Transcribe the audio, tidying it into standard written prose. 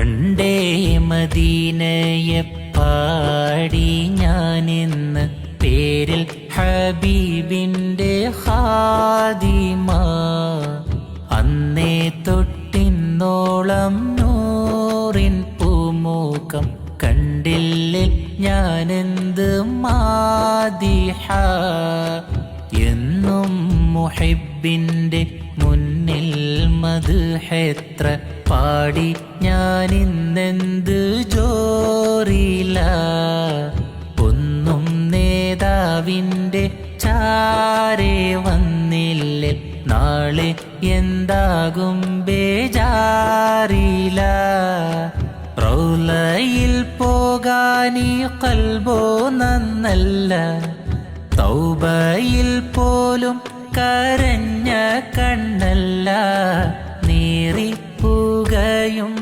പണ്ടേ മദീനയെ പാടി ഞാനിന്ന് പേരിൽ ഹബീബിൻ്റെ ഖാദിമ. അന്നേ തൊട്ടിന്നോളം നൂറിൻ പൂമുഖം കണ്ടില്ലേ ഞാനെന്ത് മാദിഹ. എന്നും മുഹിബിൻ്റെ മുന്നിൽ മദ്ഹെത്ര പാടി ഞാനിന്നെന്ത് ജോറില. ഒന്നും നേതാവിൻ്റെ ചാരേ വന്നില്ലേ നാളെ എന്താകും ബേജാറില. റൗലയിൽ പോകാനീ ഖൽബോ നന്നല്ല, തൗബയിൽ പോലും കരഞ്ഞ കണ്ണല്ല. നീറിപ്പുകയും